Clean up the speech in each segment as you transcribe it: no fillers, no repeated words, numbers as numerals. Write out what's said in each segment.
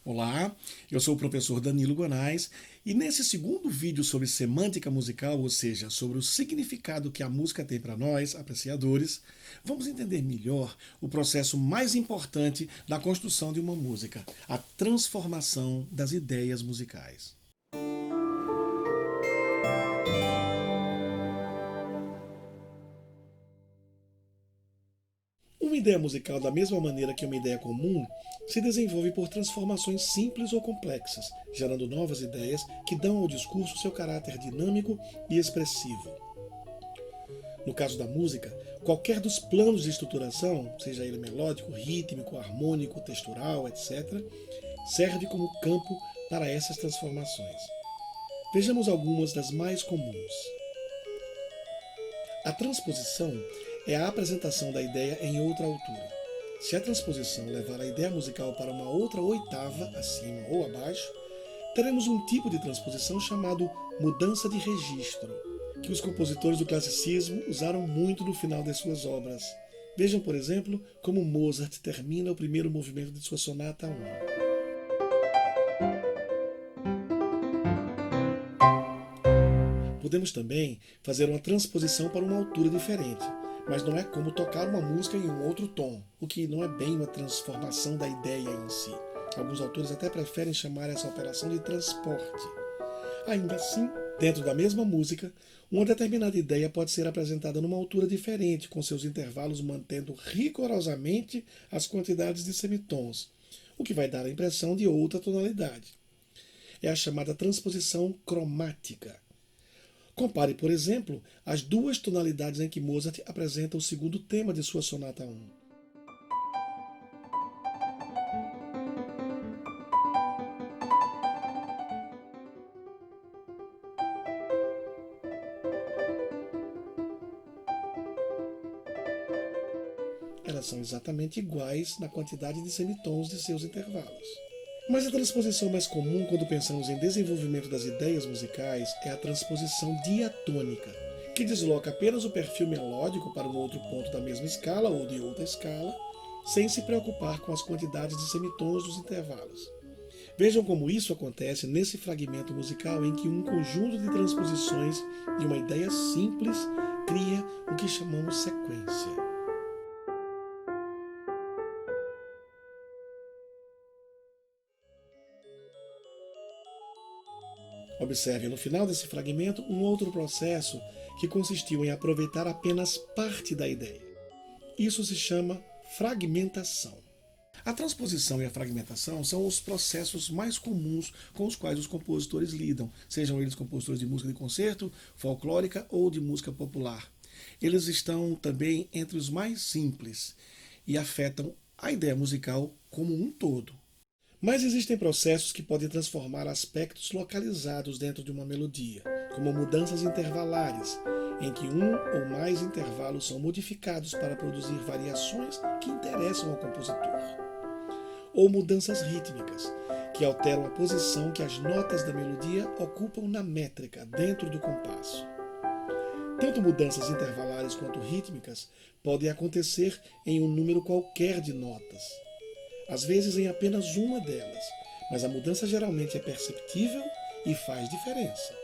Olá, eu sou o professor Danilo Gonais e nesse segundo vídeo sobre semântica musical, ou seja, sobre o significado que a música tem para nós, apreciadores, vamos entender melhor o processo mais importante da construção de uma música, a transformação das ideias musicais. Uma ideia musical, da mesma maneira que uma ideia comum, se desenvolve por transformações simples ou complexas, gerando novas ideias que dão ao discurso seu caráter dinâmico e expressivo. No caso da música, qualquer dos planos de estruturação, seja ele melódico, rítmico, harmônico, textural, etc., serve como campo para essas transformações. Vejamos algumas das mais comuns. A transposição é a apresentação da ideia em outra altura. Se a transposição levar a ideia musical para uma outra oitava, acima ou abaixo, teremos um tipo de transposição chamado mudança de registro, que os compositores do classicismo usaram muito no final das suas obras. Vejam, por exemplo, como Mozart termina o primeiro movimento de sua Sonata 1. Podemos também fazer uma transposição para uma altura diferente, mas não é como tocar uma música em um outro tom, o que não é bem uma transformação da ideia em si. Alguns autores até preferem chamar essa operação de transporte. Ainda assim, dentro da mesma música, uma determinada ideia pode ser apresentada numa altura diferente, com seus intervalos mantendo rigorosamente as quantidades de semitons, o que vai dar a impressão de outra tonalidade. É a chamada transposição cromática. Compare, por exemplo, as duas tonalidades em que Mozart apresenta o segundo tema de sua Sonata 1. Elas são exatamente iguais na quantidade de semitons de seus intervalos. Mas a transposição mais comum quando pensamos em desenvolvimento das ideias musicais é a transposição diatônica, que desloca apenas o perfil melódico para um outro ponto da mesma escala ou de outra escala, sem se preocupar com as quantidades de semitons dos intervalos. Vejam como isso acontece nesse fragmento musical em que um conjunto de transposições de uma ideia simples cria o que chamamos sequência. Observe no final desse fragmento um outro processo que consistiu em aproveitar apenas parte da ideia. Isso se chama fragmentação. A transposição e a fragmentação são os processos mais comuns com os quais os compositores lidam, sejam eles compositores de música de concerto, folclórica ou de música popular. Eles estão também entre os mais simples e afetam a ideia musical como um todo. Mas existem processos que podem transformar aspectos localizados dentro de uma melodia, como mudanças intervalares, em que um ou mais intervalos são modificados para produzir variações que interessam ao compositor. Ou mudanças rítmicas, que alteram a posição que as notas da melodia ocupam na métrica, dentro do compasso. Tanto mudanças intervalares quanto rítmicas podem acontecer em um número qualquer de notas, às vezes em apenas uma delas, mas a mudança geralmente é perceptível e faz diferença.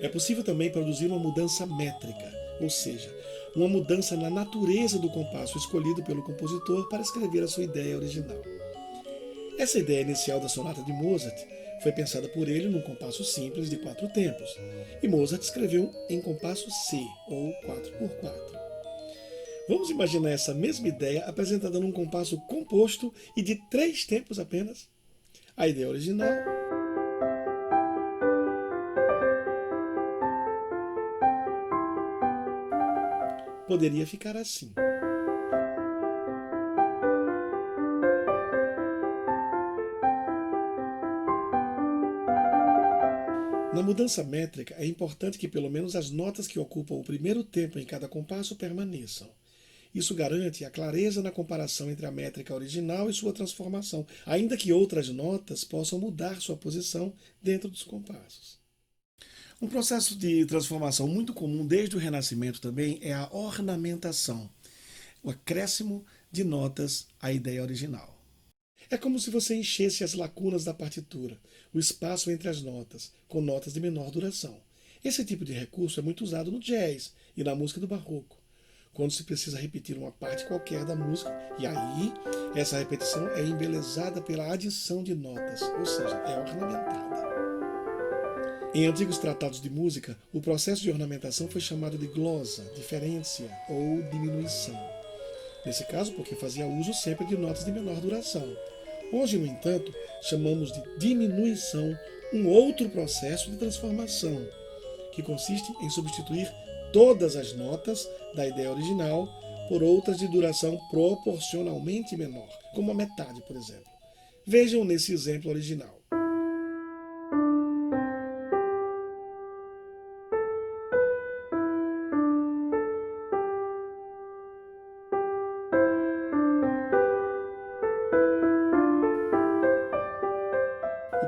É possível também produzir uma mudança métrica, ou seja, uma mudança na natureza do compasso escolhido pelo compositor para escrever a sua ideia original. Essa ideia inicial da sonata de Mozart foi pensada por ele num compasso simples de 4 tempos, e Mozart escreveu em compasso C, ou 4x4. Vamos imaginar essa mesma ideia apresentada num compasso composto e de 3 tempos apenas? A ideia original poderia ficar assim. Na mudança métrica, é importante que pelo menos as notas que ocupam o primeiro tempo em cada compasso permaneçam. Isso garante a clareza na comparação entre a métrica original e sua transformação, ainda que outras notas possam mudar sua posição dentro dos compassos. Um processo de transformação muito comum desde o Renascimento também é a ornamentação, o acréscimo de notas à ideia original. É como se você enchesse as lacunas da partitura, o espaço entre as notas, com notas de menor duração. Esse tipo de recurso é muito usado no jazz e na música do barroco, quando se precisa repetir uma parte qualquer da música, e aí essa repetição é embelezada pela adição de notas, ou seja, é ornamentada. Em antigos tratados de música, o processo de ornamentação foi chamado de glosa, diferência ou diminuição. Nesse caso, porque fazia uso sempre de notas de menor duração. Hoje, no entanto, chamamos de diminuição um outro processo de transformação, que consiste em substituir todas as notas da ideia original por outras de duração proporcionalmente menor, como a metade, por exemplo. Vejam nesse exemplo original.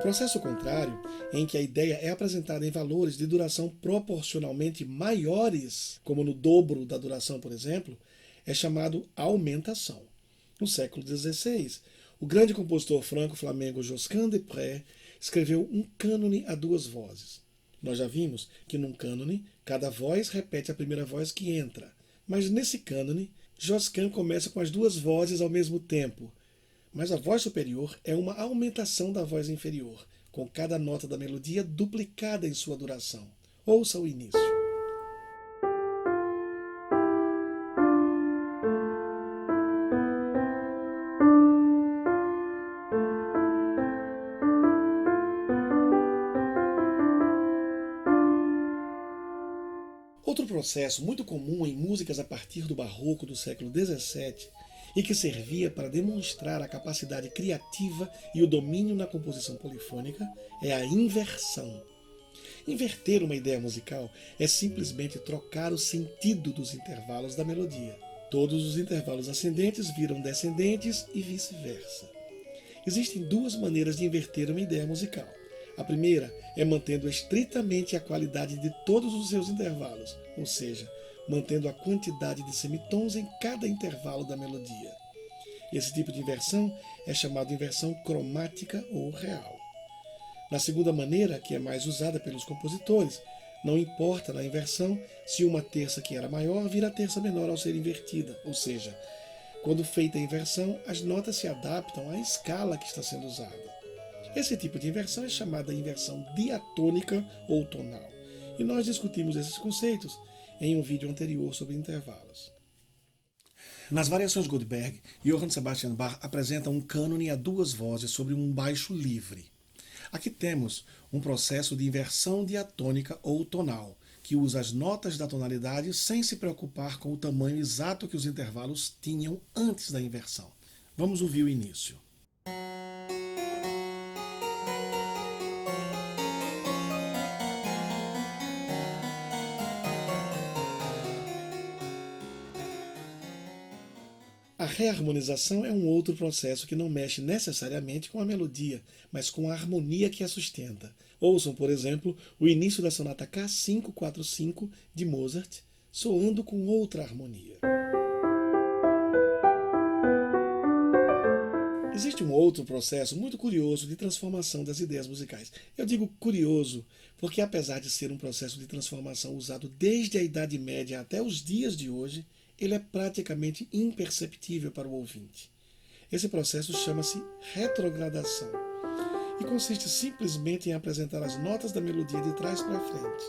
O processo contrário, em que a ideia é apresentada em valores de duração proporcionalmente maiores, como no dobro da duração, por exemplo, é chamado aumentação. No século XVI, o grande compositor franco-flamengo Josquin des Prez escreveu um cânone a duas vozes. Nós já vimos que num cânone, cada voz repete a primeira voz que entra, mas nesse cânone, Josquin começa com as duas vozes ao mesmo tempo, mas a voz superior é uma aumentação da voz inferior, com cada nota da melodia duplicada em sua duração. Ouça o início. Outro processo muito comum em músicas a partir do barroco do século XVII e que servia para demonstrar a capacidade criativa e o domínio na composição polifônica é a inversão. Inverter uma ideia musical é simplesmente trocar o sentido dos intervalos da melodia. Todos os intervalos ascendentes viram descendentes e vice-versa. Existem duas maneiras de inverter uma ideia musical. A primeira é mantendo estritamente a qualidade de todos os seus intervalos, ou seja, mantendo a quantidade de semitons em cada intervalo da melodia. Esse tipo de inversão é chamado de inversão cromática ou real. Na segunda maneira, que é mais usada pelos compositores, não importa na inversão se uma terça que era maior vira terça menor ao ser invertida, ou seja, quando feita a inversão, as notas se adaptam à escala que está sendo usada. Esse tipo de inversão é chamada inversão diatônica ou tonal, e nós discutimos esses conceitos em um vídeo anterior sobre intervalos. Nas variações Goldberg, Johann Sebastian Bach apresenta um cânone a duas vozes sobre um baixo livre. Aqui temos um processo de inversão diatônica ou tonal, que usa as notas da tonalidade sem se preocupar com o tamanho exato que os intervalos tinham antes da inversão. Vamos ouvir o início. A reharmonização é um outro processo que não mexe necessariamente com a melodia, mas com a harmonia que a sustenta. Ouçam, por exemplo, o início da sonata K545 de Mozart, soando com outra harmonia. Existe um outro processo muito curioso de transformação das ideias musicais. Eu digo curioso porque, apesar de ser um processo de transformação usado desde a Idade Média até os dias de hoje, ele é praticamente imperceptível para o ouvinte. Esse processo chama-se retrogradação e consiste simplesmente em apresentar as notas da melodia de trás para frente.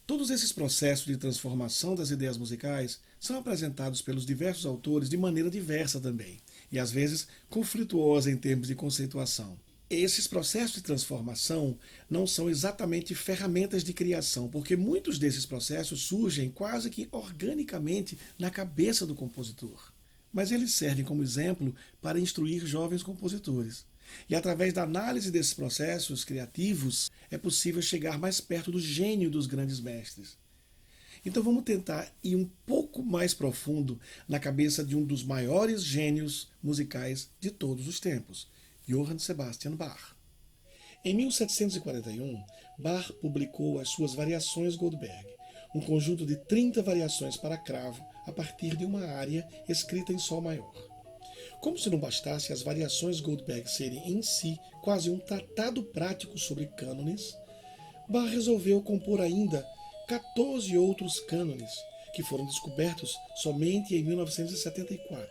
Todos esses processos de transformação das ideias musicais são apresentados pelos diversos autores de maneira diversa também, e às vezes conflituosa em termos de conceituação. Esses processos de transformação não são exatamente ferramentas de criação, porque muitos desses processos surgem quase que organicamente na cabeça do compositor. Mas eles servem como exemplo para instruir jovens compositores. E através da análise desses processos criativos, é possível chegar mais perto do gênio dos grandes mestres. Então vamos tentar ir um pouco mais profundo na cabeça de um dos maiores gênios musicais de todos os tempos, Johann Sebastian Bach. Em 1741, Bach publicou as suas Variações Goldberg, um conjunto de 30 variações para cravo a partir de uma área escrita em sol maior. Como se não bastasse as variações Goldberg serem em si quase um tratado prático sobre cânones, Bach resolveu compor ainda 14 outros cânones, que foram descobertos somente em 1974.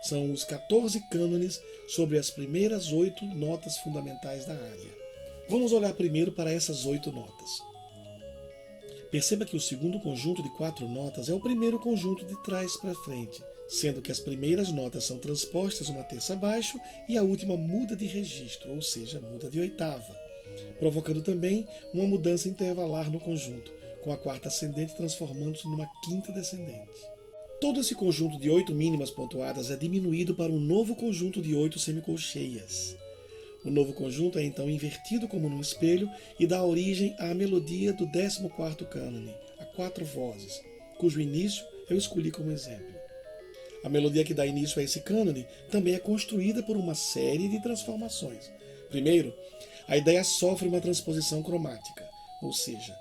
São os 14 cânones sobre as primeiras 8 notas fundamentais da área. Vamos olhar primeiro para essas 8 notas. Perceba que o segundo conjunto de 4 notas é o primeiro conjunto de trás para frente, sendo que as primeiras notas são transpostas uma terça abaixo e a última muda de registro, ou seja, muda de oitava, provocando também uma mudança intervalar no conjunto, com a quarta ascendente transformando-se numa quinta descendente. Todo esse conjunto de 8 mínimas pontuadas é diminuído para um novo conjunto de 8 semicolcheias. O novo conjunto é então invertido como num espelho e dá origem à melodia do 14º cânone, a 4 vozes, cujo início eu escolhi como exemplo. A melodia que dá início a esse cânone também é construída por uma série de transformações. Primeiro, a ideia sofre uma transposição cromática, ou seja,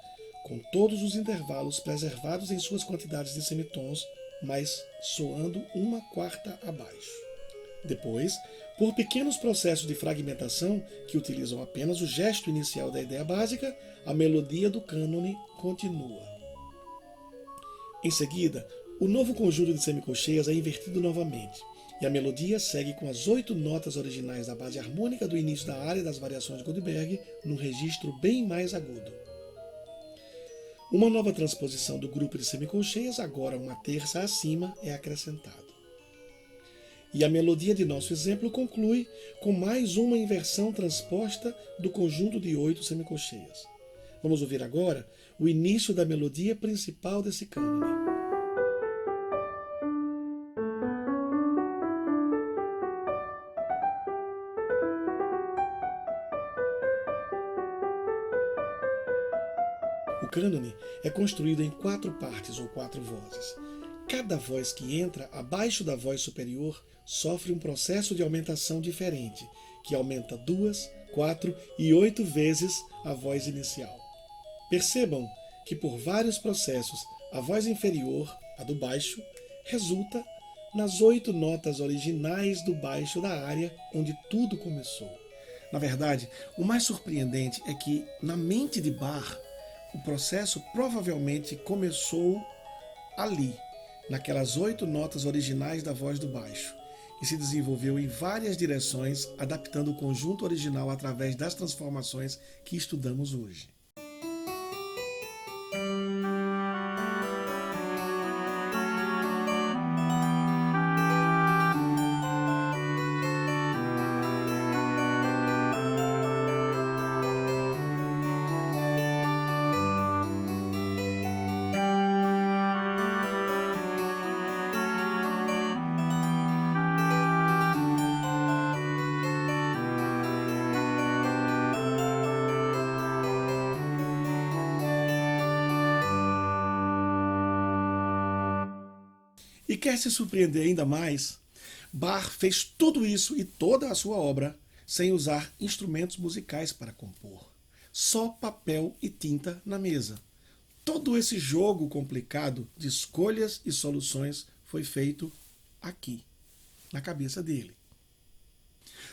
com todos os intervalos preservados em suas quantidades de semitons, mas soando uma quarta abaixo. Depois, por pequenos processos de fragmentação que utilizam apenas o gesto inicial da ideia básica, a melodia do cânone continua. Em seguida, o novo conjunto de semicolcheias é invertido novamente, e a melodia segue com as 8 notas originais da base harmônica do início da área das variações de Goldberg, num registro bem mais agudo. Uma nova transposição do grupo de semicolcheias, agora uma terça acima, é acrescentada. E a melodia de nosso exemplo conclui com mais uma inversão transposta do conjunto de 8 semicolcheias. Vamos ouvir agora o início da melodia principal desse cânone. O cânone é construído em 4 partes ou 4 vozes. Cada voz que entra abaixo da voz superior sofre um processo de aumentação diferente, que aumenta 2, 4 e 8 vezes a voz inicial. Percebam que por vários processos, a voz inferior, a do baixo, resulta nas 8 notas originais do baixo da área onde tudo começou. Na verdade, o mais surpreendente é que, na mente de Bach, o processo provavelmente começou ali, naquelas 8 notas originais da voz do baixo, e se desenvolveu em várias direções, adaptando o conjunto original através das transformações que estudamos hoje. E quer se surpreender ainda mais? Bach fez tudo isso e toda a sua obra sem usar instrumentos musicais para compor. Só papel e tinta na mesa. Todo esse jogo complicado de escolhas e soluções foi feito aqui, na cabeça dele.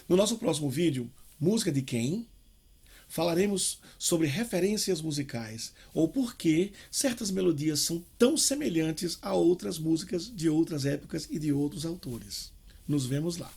No nosso próximo vídeo, Música de Quem? Falaremos sobre referências musicais, ou por que certas melodias são tão semelhantes a outras músicas de outras épocas e de outros autores. Nos vemos lá.